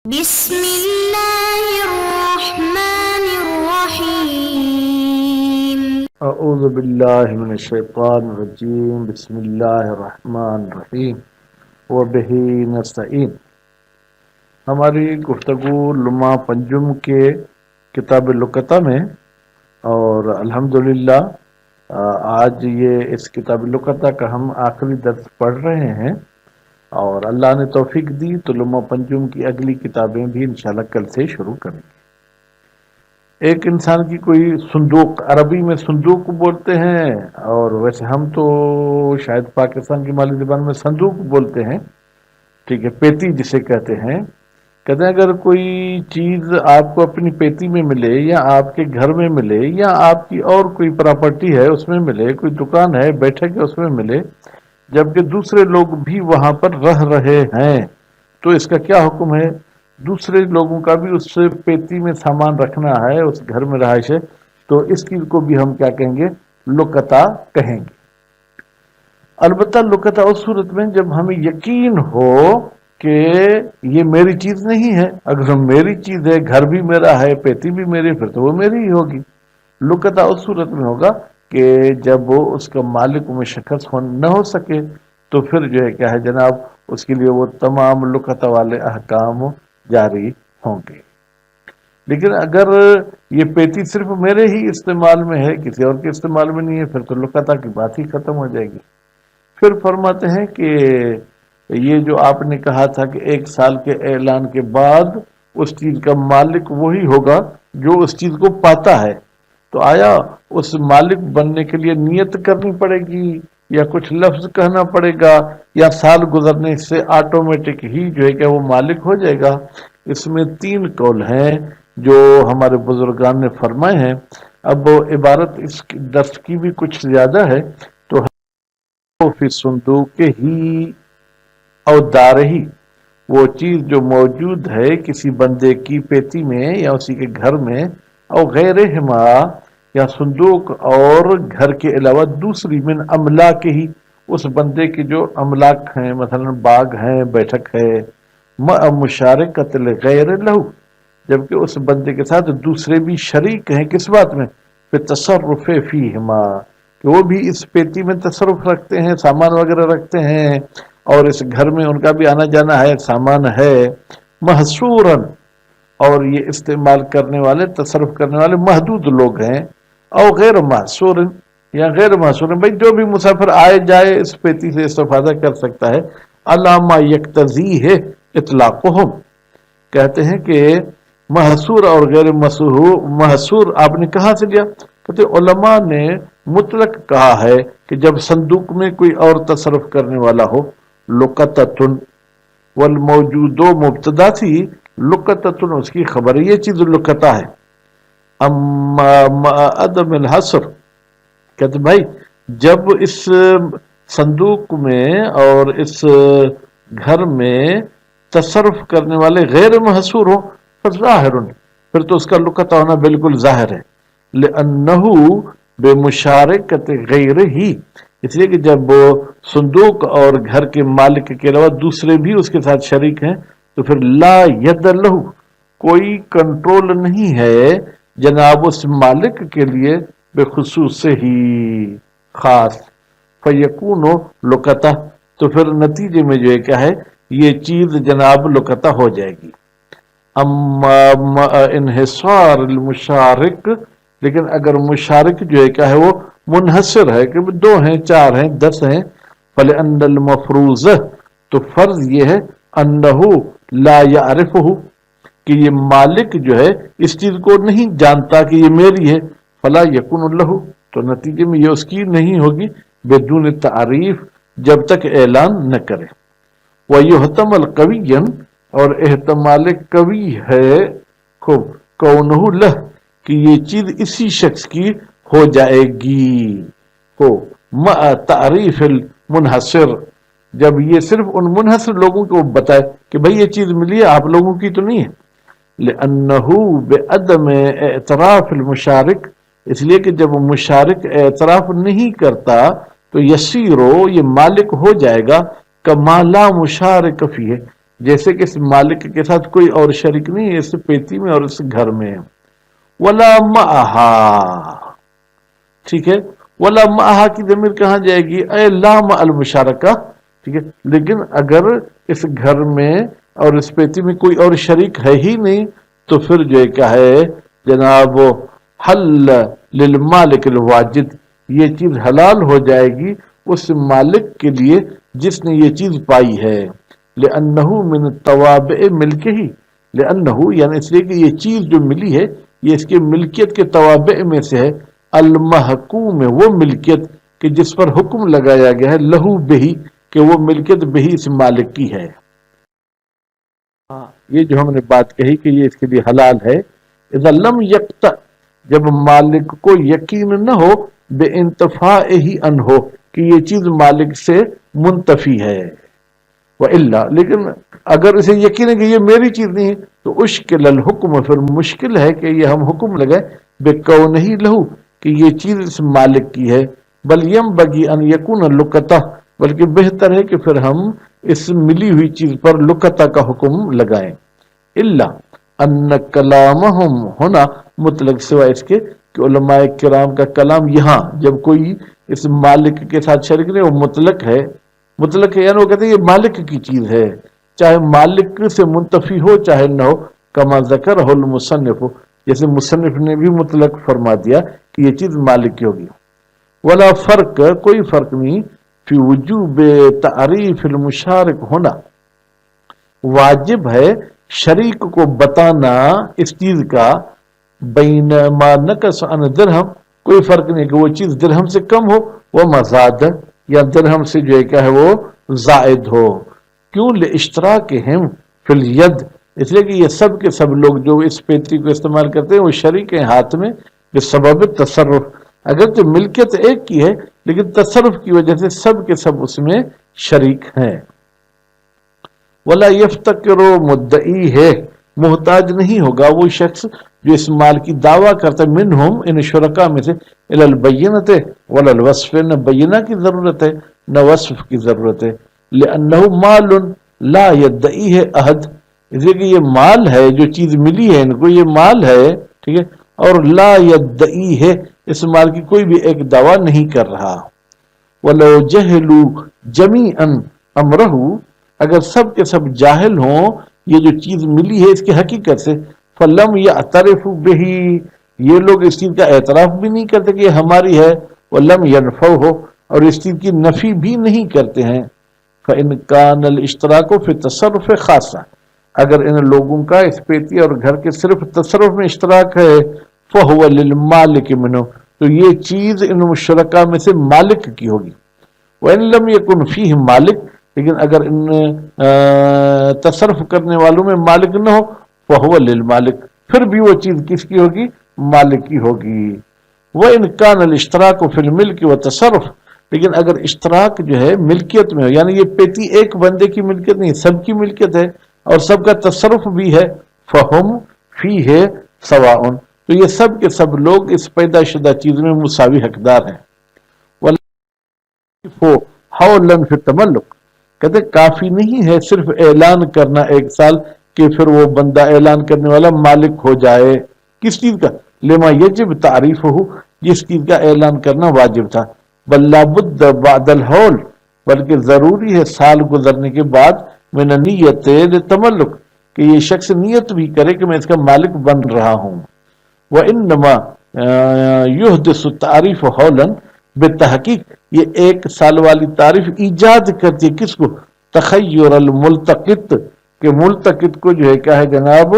بسم اللہ الرحمن الرحیم اعوذ باللہ من الشیطان الرجیم بسم اللہ الرحمن الرحیم وبہ نستعین۔ ہماری گفتگو لمحہ پنجم کے کتاب لقطہ میں، اور الحمدللہ آج یہ اس کتاب لقطہ کا ہم آخری درس پڑھ رہے ہیں، اور اللہ نے توفیق دی تو لمحہ پنجم کی اگلی کتابیں بھی انشاءاللہ کل سے شروع کریں گے۔ ایک انسان کی کوئی صندوق، عربی میں صندوق بولتے ہیں، اور ویسے ہم تو شاید پاکستان کی مالی زبان میں صندوق بولتے ہیں، ٹھیک ہے، پیتی جسے کہتے ہیں اگر کوئی چیز آپ کو اپنی پیتی میں ملے، یا آپ کے گھر میں ملے، یا آپ کی اور کوئی پراپرٹی ہے اس میں ملے، کوئی دکان ہے بیٹھک ہے اس میں ملے، جبکہ دوسرے لوگ بھی وہاں پر رہ رہے ہیں، تو اس کا کیا حکم ہے؟ دوسرے لوگوں کا بھی اس سے پیتی میں سامان رکھنا ہے، اس گھر میں رہائش ہے، تو اس چیز کو بھی ہم کیا کہیں گے؟ لقطہ کہیں گے۔ البتہ لقطہ اس صورت میں جب ہمیں یقین ہو کہ یہ میری چیز نہیں ہے۔ اگر میری چیز ہے، گھر بھی میرا ہے، پیتی بھی میری، پھر تو وہ میری ہی ہوگی۔ لقطہ اس صورت میں ہوگا کہ جب وہ اس کا مالک مشخص نہ ہو سکے، تو پھر جو ہے کیا ہے جناب، اس کے لیے وہ تمام لقطہ والے احکام جاری ہوں گے۔ لیکن اگر یہ پیتی صرف میرے ہی استعمال میں ہے، کسی اور کے استعمال میں نہیں ہے، پھر تو لقطہ کی بات ہی ختم ہو جائے گی۔ پھر فرماتے ہیں کہ یہ جو آپ نے کہا تھا کہ 1 سال کے اعلان کے بعد اس چیز کا مالک وہی ہوگا جو اس چیز کو پاتا ہے، تو آیا اس مالک بننے کے لیے نیت کرنی پڑے گی، یا کچھ لفظ کہنا پڑے گا، یا سال گزرنے سے آٹومیٹک ہی جو ہے کہ وہ مالک ہو جائے گا؟ اس میں 3 قول ہیں جو ہمارے بزرگان نے فرمائے ہیں۔ اب عبارت اس درس کی بھی کچھ زیادہ ہے، تو فی صندوق ہی او دار ہی، وہ چیز جو موجود ہے کسی بندے کی پیتی میں یا اسی کے گھر میں، او غیر ہما، یا صندوق اور گھر کے علاوہ دوسری، من املاک ہی، اس بندے کے جو املاک ہیں، مثلا باغ ہیں، بیٹھک ہے، مشارکت غیر لہو، جبکہ اس بندے کے ساتھ دوسرے بھی شریک ہیں، کس بات میں؟ پھر تصرف فیہما، کہ وہ بھی اس پیتی میں تصرف رکھتے ہیں، سامان وغیرہ رکھتے ہیں، اور اس گھر میں ان کا بھی آنا جانا ہے، سامان ہے، محصوراً، اور یہ استعمال کرنے والے، تصرف کرنے والے محدود لوگ ہیں، او غیر محصور، یا غیر محصور، بھائی جو بھی مسافر آئے جائے اس پیتی سے استفادہ کر سکتا ہے، علامہ یقتضی ہے اطلاقہم، کہتے ہیں کہ محصور اور غیر محصور آپ نے کہاں سے لیا؟ کہتے علماء نے مطلق کہا ہے کہ جب صندوق میں کوئی اور تصرف کرنے والا ہو، لقطتن، والموجود مبتدا تھی، لقطتن اس کی خبر ہے، یہ چیز لقطہ ہے۔ اما عدم الحصر، کہتے بھائی جب اس صندوق میں اور اس گھر میں تصرف کرنے والے غیر محصور ہو، فظاہر، پھر تو اس کا لقطہ ہونا بالکل ظاہر ہے، لأنہ بمشارکت غیر ہی، اس لیے کہ جب وہ صندوق اور گھر کے مالک کے علاوہ دوسرے بھی اس کے ساتھ شریک ہیں، تو پھر لا ید لہو، کوئی کنٹرول نہیں ہے جناب اس مالک کے لیے بخصوص سے ہی خاص، فیکون لقطہ، تو پھر نتیجے میں جو ہے کیا ہے، یہ چیز جناب لقطہ ہو جائے گی۔ اما انحصار المشارک، لیکن اگر مشارک جو ہے کیا ہے وہ منحصر ہے کہ 2 ہیں، 4 ہیں، 10 ہیں، فلأن المفروض، تو فرض یہ ہے، انہ لا یعرفہ، کہ یہ مالک جو ہے اس چیز کو نہیں جانتا کہ یہ میری ہے، فلا یکون لہ، تو نتیجے میں یہ اس کی نہیں ہوگی، بدون تعریف، جب تک اعلان نہ کرے۔ وَيُحْتَمَلْ قَوِيًّا، اور احتمال قوی ہے، خوب، کونہ لہ، کہ یہ چیز اسی شخص کی ہو جائے گی، ہو مع تعریف المنحصر، جب یہ صرف ان منحصر لوگوں کو بتائے کہ بھئی یہ چیز ملی ہے، آپ لوگوں کی تو نہیں ہے۔ لأنہ بعدم اعتراف المشارک، اس لیے کہ جب مشارک اعتراف نہیں کرتا تو یسیرو، یہ مالک ہو جائے گا، کما لا مشارک فیہ، جیسے کہ اس مالک کے ساتھ کوئی اور شریک نہیں ہے، اس پیتی میں اور اس گھر میں. ولا معہا، ٹھیک ہے، ولا معہا کی ضمیر کہاں جائے گی؟ اے لا مع المشارکہ، ٹھیک ہے. لیکن اگر اس گھر میں اور اس پیتی میں کوئی اور شریک ہے ہی نہیں تو پھر جو ہے کیا ہے جناب، حل للمالک الواجد، یہ چیز حلال ہو جائے گی اس مالک کے لیے جس نے یہ چیز پائی ہے. لأنہ من توابع ملک ہی، لأنہ یعنی اس لیے کہ یہ چیز جو ملی ہے یہ اس کے ملکیت کے توابع میں سے ہے. المحکوم، وہ ملکیت کہ جس پر حکم لگایا گیا ہے، لہو بہی، کہ وہ ملکیت بہی اس مالک کی ہے. یہ جو ہم نے بات کہی کہ یہ اس کے لیے حلال ہے. اذا لم یقطع، جب مالک کو یقین نہ ہو بے انتفاع ہی ان ہو کہ یہ چیز مالک سے منتفی ہے. وَإِلَّا، لیکن اگر اسے یقین ہے کہ یہ میری چیز نہیں ہے تو اشکل الحکم، پھر مشکل ہے کہ یہ ہم حکم لگائیں بے کونہی لہو، کہ یہ چیز اس مالک کی ہے. بل ینبغی ان یکون لقطہ، بلکہ بہتر ہے کہ پھر ہم اس ملی ہوئی چیز پر لقطہ کا حکم لگائیں. الا ان کلامہم ہونا مطلق، سوائے اس کے کہ علماء کرام کا کلام یہاں جب کوئی اس مالک کے ساتھ شریک نہیں، وہ مطلق ہے. مطلق ہے یعنی وہ کہتے ہیں یہ مالک کی چیز ہے، چاہے مالک سے منتفی ہو چاہے نہ ہو. کما ذکر المصنف، جیسے مصنف نے بھی مطلق فرما دیا کہ یہ چیز مالک کی ہوگی. ولا فرق، کوئی فرق نہیں، فی وجوب تعریف المشارک ہونا، واجب ہے شریک کو بتانا اس چیز کا. بین ما نقص عن درہم، کوئی فرق نہیں کہ وہ چیز درہم سے کم ہو، وہ مزاد، یا درہم سے جو ہے کیا ہے وہ زائد ہو. کیوں؟ لاشتراکہم فی الید، اس لیے کہ یہ سب کے سب لوگ جو اس پیتری کو استعمال کرتے ہیں وہ شریک ہیں ہاتھ میں بسبب تصرف. اگرچہ ملکیت ایک کی ہے لیکن تصرف کی وجہ سے سب کے سب اس میں شریک ہیں. ولا یفتقر، مدعی ہے، محتاج نہیں ہوگا وہ شخص جو اس مال کی دعویٰ کرتا ہے، منہم ان شرکا میں سے، الی البینۃ ولا الوصف، نہ بینہ کی ضرورت ہے نہ وصف کی ضرورت ہے. لأنہ مال لا یدعیہ احد، اس لیے کہ یہ مال ہے، جو چیز ملی ہے ان کو یہ مال ہے، ٹھیک ہے، اور لا یدعیہ، اس مال کی کوئی بھی ایک دعویٰ نہیں کر رہا. وَلَوْ جَهِلُوا جَمِيعًا أَمْرَهُ، اگر سب کے سب جاہل ہوں یہ جو چیز ملی ہے اس کی حقیقت سے، فَلَمْ يَعْتَرِفُوا بِهِ، یہ لوگ اس چیز کا اعتراف بھی نہیں کرتے کہ یہ ہماری ہے، وَلَمْ يَنْفَوْهُ، اور اس چیز کی نفی بھی نہیں کرتے ہیں. فَإِنْ كَانَ الْإِشْتِرَاكُ فِي التَّصَرُّفِ خَاصًا، اگر ان لوگوں کا اس پیتی اور گھر کے صرف تصرف میں اشتراک ہے، فَهُوَ لِلْمَالِكِ مِنْهُ، تو یہ چیز ان مشرکہ میں سے مالک کی ہوگی. وَإِنْ لَمْ يَكُنْ فِيهِ مالک، لیکن اگر ان تصرف کرنے والوں میں مالک نہ ہو، فَهُوَ لِلْمَالِكِ، پھر بھی وہ چیز کس کی ہوگی؟ مالک کی ہوگی. وَإِنْ كَانَ الْإِشْتِرَاكُ فِي الْمِلْكِ وَالتَّصَرُّفِ، لیکن اگر اشتراک جو ہے ملکیت میں ہو، یعنی یہ پیتی ایک بندے کی ملکیت نہیں، سب کی ملکیت ہے اور سب کا تصرف بھی ہے، فَهُمْ فِيهِ سَوَاءٌ، تو یہ سب کے سب لوگ اس پیدا شدہ چیز میں مساوی حقدار ہیں. حولاً فی التملک، کہتے کافی نہیں ہے صرف اعلان کرنا ایک سال کہ پھر وہ بندہ اعلان کرنے والا مالک ہو جائے. کس چیز کا؟ لما یجب تعریفہ، جس چیز کا اعلان کرنا واجب تھا. بل لابد بعد الحول، بلکہ ضروری ہے سال گزرنے کے بعد، من نیت تملک، کہ یہ شخص نیت بھی کرے کہ میں اس کا مالک بن رہا ہوں. وَإِنَّمَا يُحْدِثُ التَّعْرِيفُ حَوْلًا، بالتحقیق یہ ایک سال والی تعریف ایجاد کرتی ہے کس کو؟ تخیر الملتقط، کہ ملتقط کو جو ہے کیا ہے جناب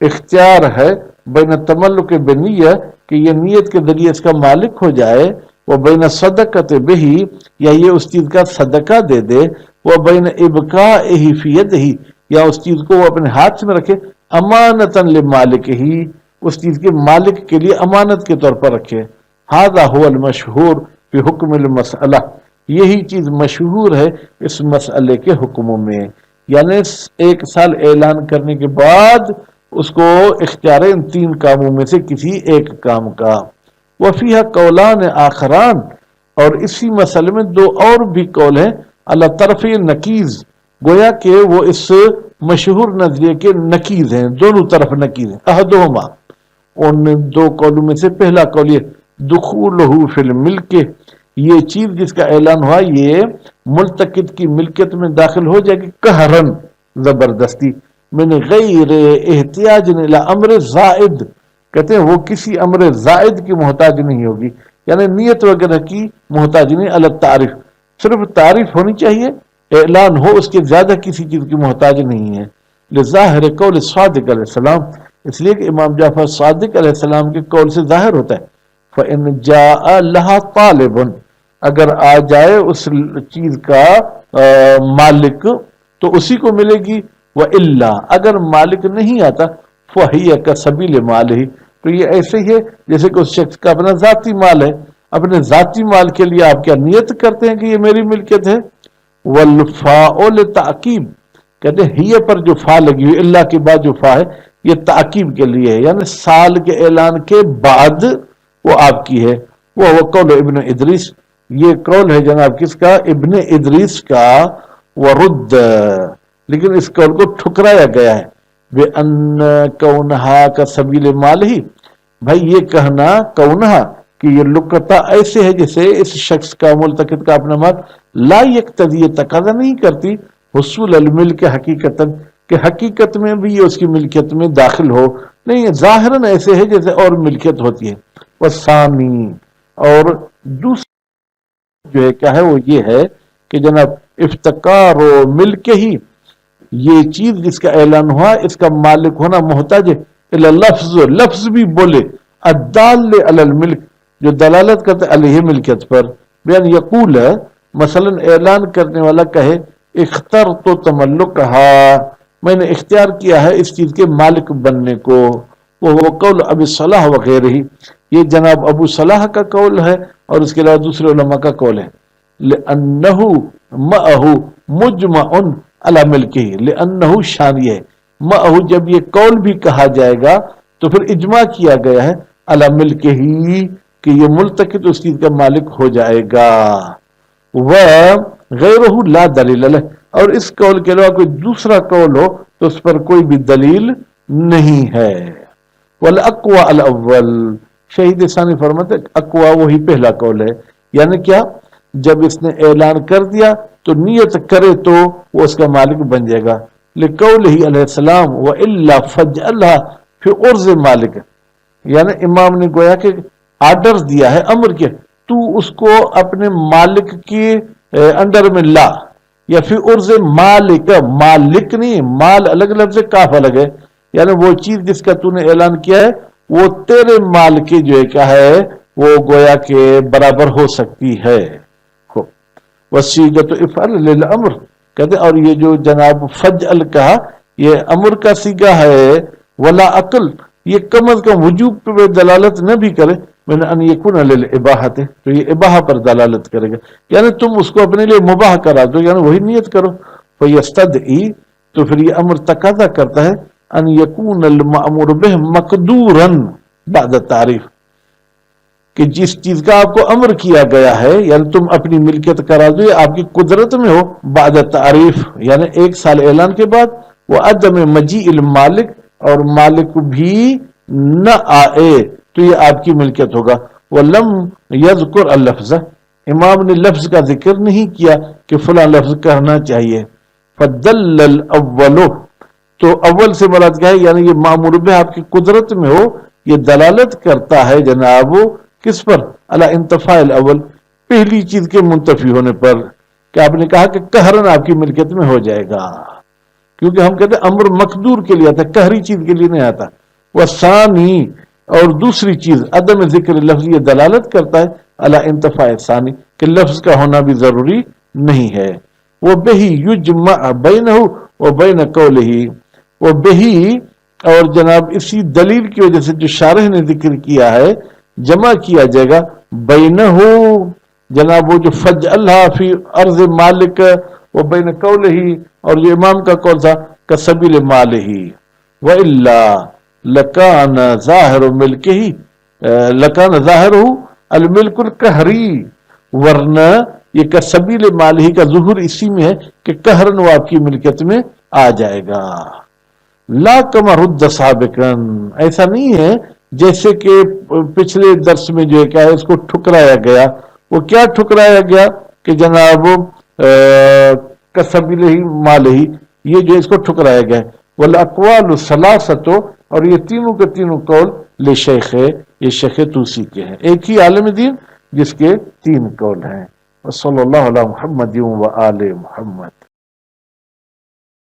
اختیار ہے، بین تملک بنیہ، کہ یہ نیت کے ذریعے اس کا مالک ہو جائے، وہ بین صدقت بہی، یا یہ اس چیز کا صدقہ دے دے، وہ بین ابقائہ فی یدہ، یا اس چیز کو وہ اپنے ہاتھ میں رکھے، امانتاً لمالک ہی، اس چیز کے مالک کے لیے امانت کے طور پر رکھے. ھذا ھو المشہور فی حکم المسئلہ، یہی چیز مشہور ہے اس مسئلے کے حکموں میں. یعنی ایک سال اعلان کرنے کے بعد اس کو اختیار ان تین کاموں میں سے کسی ایک کام کا. وفیہ قولان آخران، اور اسی مسئلے میں دو اور بھی قول ہیں، اللہ طرف نقیز، گویا کہ وہ اس مشہور نظریے کے نقیض ہیں، دونوں طرف نقیض ہیں. احدہما، ان دو قولوں میں سے پہلا قول یہ دخولہ فی الملک، یہ چیز جس کا اعلان ہوا یہ ملتقط کی ملکیت میں داخل ہو جائے گی قہرن، زبردستی، من غیر احتیاج الی امر زائد، کہتے ہیں وہ کسی امر زائد کی محتاج نہیں ہوگی، یعنی نیت وغیرہ کی محتاج نہیں، الگ تعریف، صرف تعریف ہونی چاہیے، اعلان ہو، اس کے زیادہ کسی چیز کی محتاج نہیں ہے. لظاہر قول صادق علیہ السلام، اس لیے کہ امام جعفر صادق علیہ السلام کے قول سے ظاہر ہوتا ہے. فَإِنْ جَاءَ لَهَا طَالِبٌ، اگر آ جائے اس چیز کا مالک تو اسی کو ملے گی. وَإِلَّا، اگر مالک نہیں آتا فَهِيَ كَسَبِيلِ مَالِهِ، تو یہ ایسے ہی ہے جیسے کہ اس شخص کا اپنا ذاتی مال ہے، اپنے ذاتی مال کے لیے آپ کیا نیت کرتے ہیں کہ یہ میری ملکیت ہے. والفاء للتعقیب، کہتے ہیں ہی پر جو فا لگی ہوئی، اللہ کے بعد جو فا ہے یہ تعقیب کے لیے ہے، یعنی سال کے اعلان کے بعد وہ آپ کی ہے. وہ قول ابن ادریس، یہ قول ہے جناب کس کا؟ ابن ادریس کا. ورد، لیکن اس قول کو ٹھکرایا گیا ہے. بِأَنَّ كَوْنَهَا كَسَبِيلِ مَالِهِ، بھائی یہ کہنا کونہا کہ یہ لکتا ایسے ہے جیسے اس شخص کا ملتقط کا اپنا مال، لا یقتضی، تقاضا نہیں کرتی حصول الملک حقیقتاً، کہ حقیقت میں بھی یہ اس کی ملکیت میں داخل ہو، نہیں، ظاہراً ایسے ہے جیسے اور ملکیت ہوتی ہے. والثانی، اور دوسری جو ہے کیا ہے وہ یہ ہے کہ جناب افتقار و ملک ہی، یہ چیز جس کا اعلان ہوا اس کا مالک ہونا محتاج ہے الی لفظ، لفظ بھی بولے، الدال علی الملک، جو دلالت کرتا ہے علیہ ملکیت پر. بیان یقول، مثلا اعلان کرنے والا کہے اخترت تملکہا، میں نے اختیار کیا ہے اس چیز کے مالک بننے کو. وہ قول ابی صلاح وغیرہ ہی، یہ جناب ابو صلاح کا قول ہے اور اس کے علاوہ دوسرے علماء کا قول ہے. لأنہ معہ مجمع علی ملکہ، لأنہ شان یہ ہے، معہ جب یہ قول بھی کہا جائے گا تو پھر اجماع کیا گیا ہے علی ملکہ ہی کہ یہ ملتقط اس چیز کا مالک ہو جائے گا. وغیرہ لا دلیل علیہ، اور اس قول کے علاوہ کوئی دوسرا قول ہو تو اس پر کوئی بھی دلیل نہیں ہے. والاقوى الاول، شہید ثانی فرماتے اقوى وہی پہلا قول ہے، یعنی کیا؟ جب اس نے اعلان کر دیا تو نیت کرے تو وہ اس کا مالک بن جائے گا. لقولہ علیہ السلام وإلا فاجعلها فی عرض مالک، یعنی امام نے گویا کہ آرڈر دیا ہے، امر کیا، تو اس کو اپنے مالک کے انڈر میں لا، یا فی عرض مالک، مالک نہیں، مال الگ لفظ ہے، کاف الگ ہے، یعنی وہ چیز جس کا تو نے اعلان کیا ہے وہ تیرے مال کے جو ہے کیا ہے وہ گویا کہ برابر ہو سکتی ہے. وصیغۃ افعل للامر، کہتے اور یہ جو جناب فجعل کہا یہ امر کا صیغہ ہے. ولا عقل، یہ کم از کم وجوب پہ دلالت نہ بھی کرے، من ان یکون للاباحۃ، تو یہ اباحہ پر دلالت کرے گا، یعنی تم اس کو اپنے لیے مباح کرا دو، یعنی وہی نیت کرو. فیستدعی، تو پھر یہ امر تقاضا کرتا ہے ان یکون المأمور به مقدورا بعد تعریف، کہ جس چیز کا آپ کو امر کیا گیا ہے یعنی تم اپنی ملکیت کرا دو، یہ آپ کی قدرت میں ہو، بعد تعریف یعنی 1 سال اعلان کے بعد، وہ عدم مجیء المالک، اور مالک بھی نہ آئے تو یہ آپ کی ملکیت ہوگا. ولم یذکر اللفظ، امام نے لفظ کا ذکر نہیں کیا کہ فلاں لفظ کہنا چاہیے. فدل الاول، تو اول سے مراد کیا ہے، یعنی یہ مامور بہ آپ کی قدرت میں ہو، یہ دلالت کرتا ہے جناب کس پر؟ علی انتفاء الاول، پہلی چیز کے منتفی ہونے پر، کہ آپ نے کہا کہ قہرن آپ کی ملکیت میں ہو جائے گا، کیونکہ ہم کہتے ہیں امر مقدور کے لیے آتا ہے، قہری چیز کے لیے نہیں آتا. وثانی، اور دوسری چیز عدم ذکر لفظ، یہ دلالت کرتا ہے علی انتفاء ثانی، کہ لفظ کا ہونا بھی ضروری نہیں ہے. وہ بہی یجمع بینہ و بین قولہ، وہ بہی، اور جناب اسی دلیل کی وجہ سے جو شارح نے ذکر کیا ہے جمع کیا جائے گا بینہ، جناب وہ جو فجعلھا فی ارض مالک و بین قولہ، اور جو امام کا قول تھا کسبیل مالہ. والا لکان ظاہر ملکہ، لکان ظاہر الملک القہری، ورنہ یہ کسبیل مالہ کا ظہور اسی میں ہے کہ قہرن وہ آپ کی ملکیت میں آ جائے گا. لا کما رد سابقن، ایسا نہیں ہے جیسے کہ پچھلے درس میں جو ہے کیا ہے اس کو ٹھکرایا گیا. وہ کیا ٹھکرایا گیا کہ جناب کسب ہی مال ہی، یہ جو اس کو ٹھکرایا گیا ہے. والاقوال الثلاثۃ، اور یہ تینوں کے تینوں قول لشیخ، یہ شیخ توسی کے ہیں، ایک ہی عالم دین جس کے تین قول ہیں. صلی اللہ علیہ محمد و آل محمد.